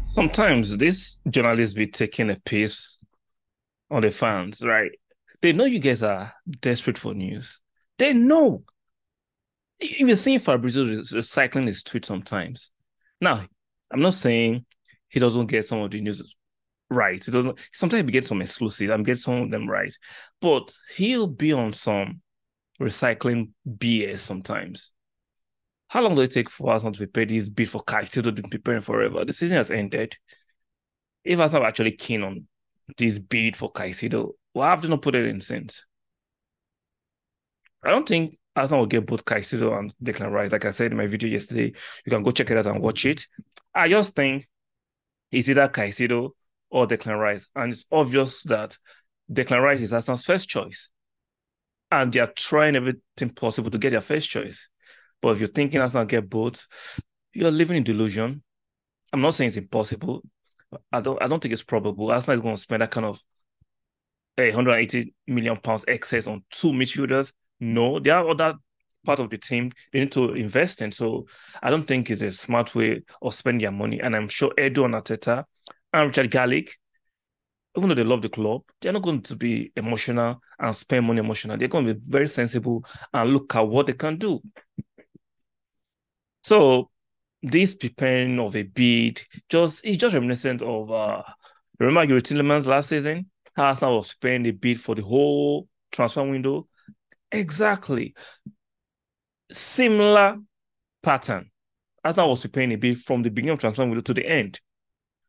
Sometimes these journalists be taking a piece on the fans, right? They know you guys are desperate for news. They know. You're seeing Fabrizio recycling his tweet sometimes. Now, I'm not saying he doesn't get some of the news right. He doesn't. Sometimes he gets some exclusive. I'm getting some of them right, but he'll be on some recycling BS sometimes. How long do it take for us not to prepare this bid for Caicedo to be preparing forever? The season has ended. If Arsenal were actually keen on this bid for Caicedo, why have they not put it in since? I don't think Arsenal will get both Caicedo and Declan Rice. Like I said in my video yesterday, you can go check it out and watch it. I just think it's either Caicedo or Declan Rice. And it's obvious that Declan Rice is Arsenal's first choice. And they are trying everything possible to get their first choice. But if you're thinking Arsenal get both, you're living in delusion. I'm not saying it's impossible. I don't think it's probable. Arsenal is going to spend that kind of 180 million pounds excess on two midfielders. No, they are other part of the team they need to invest in. So I don't think it's a smart way of spending their money. And I'm sure Edu and Arteta and Richard Garlick, even though they love the club, they're not going to be emotional and spend money emotional. They're going to be very sensible and look at what they can do. So this preparing of a bid it's just reminiscent of remember Yuri Tillemans last season? How Arsenal was preparing a bid for the whole transfer window. Exactly. Similar pattern. Arsenal was preparing a bid from the beginning of transfer window to the end.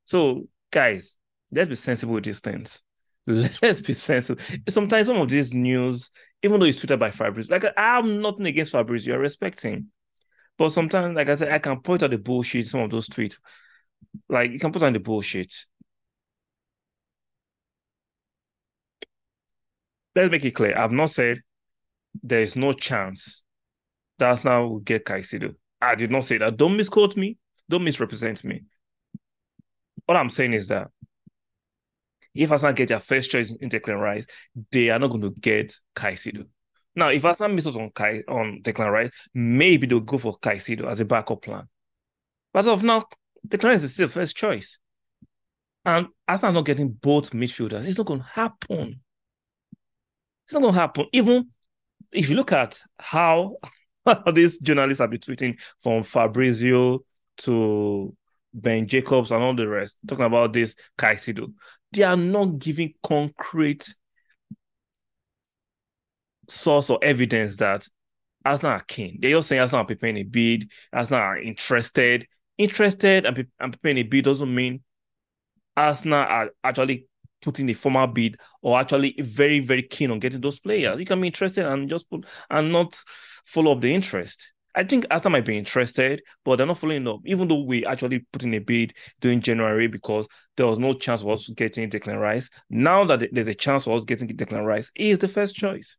So, guys, let's be sensible with these things. Let's be sensible. Sometimes some of these news, even though it's tweeted by Fabrizio, like I'm nothing against Fabrizio, I respect him. But sometimes, like I said, I can point out the bullshit, some of those tweets. Like you can put on the bullshit. Let's make it clear. I've not said there is no chance that Arsenal will get Caicedo. I did not say that. Don't misquote me. Don't misrepresent me. What I'm saying is that if Arsenal get their first choice in Declan Rice, they are not going to get Caicedo. Now, if Arsenal misses on Declan Rice, maybe they'll go for Caicedo as a backup plan. But as of now, Declan Rice is still first choice. And Arsenal not getting both midfielders. It's not going to happen. It's not going to happen. Even if you look at how these journalists have been tweeting from Fabrizio to Ben Jacobs and all the rest, talking about this Caicedo, they are not giving concrete source or evidence that Arsenal are keen. They're just saying Arsenal are preparing a bid, Arsenal are interested. Interested and preparing a bid doesn't mean Arsenal are actually putting a formal bid or actually very, very keen on getting those players. You can be interested and just put and not follow up the interest. I think Arsenal might be interested, but they're not following up, even though we actually put in a bid during January because there was no chance for us getting Declan Rice. Now that there's a chance for us getting Declan Rice, he is the first choice.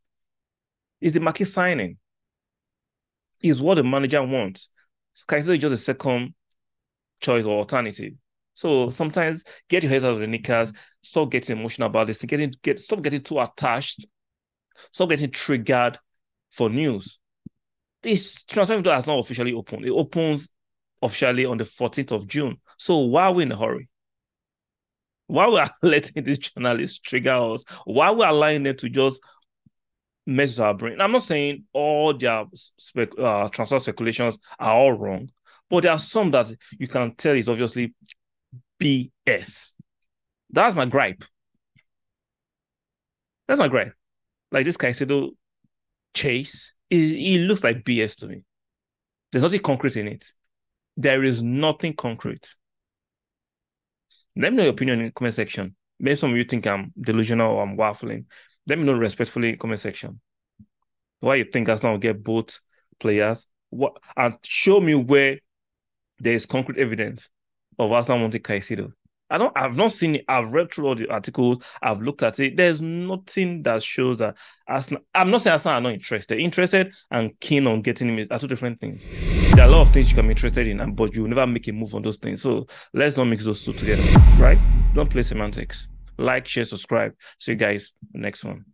He's the market signing. Is what the manager wants. Caicedo is just a second choice or alternative. So sometimes get your heads out of the knickers, stop getting emotional about this, stop getting too attached, stop getting triggered for news. This transfer window has not officially opened. It opens officially on the 14th of June. So why are we in a hurry? Why we are letting these journalists trigger us? Why we are allowing them to just mess with our brain? I'm not saying all their transfer speculations are all wrong, but there are some that you can tell is obviously BS. That's my gripe. That's my gripe. Like this Caicedo chase, it looks like BS to me. There's nothing concrete in it. There is nothing concrete. Let me know your opinion in the comment section. Maybe some of you think I'm delusional or I'm waffling. Let me know respectfully in the comment section. Why you think Arsenal will get both players? And show me where there is concrete evidence of Arsenal wanting Caicedo. I've not seen it. I've read through all the articles. I've looked at it. There's nothing that shows that Arsenal. I'm not saying Arsenal are not interested. Interested and keen on getting him are two different things. There are a lot of things you can be interested in, but you will never make a move on those things. So let's not mix those two together, right? Don't play semantics. Like, share, subscribe. See you guys next one.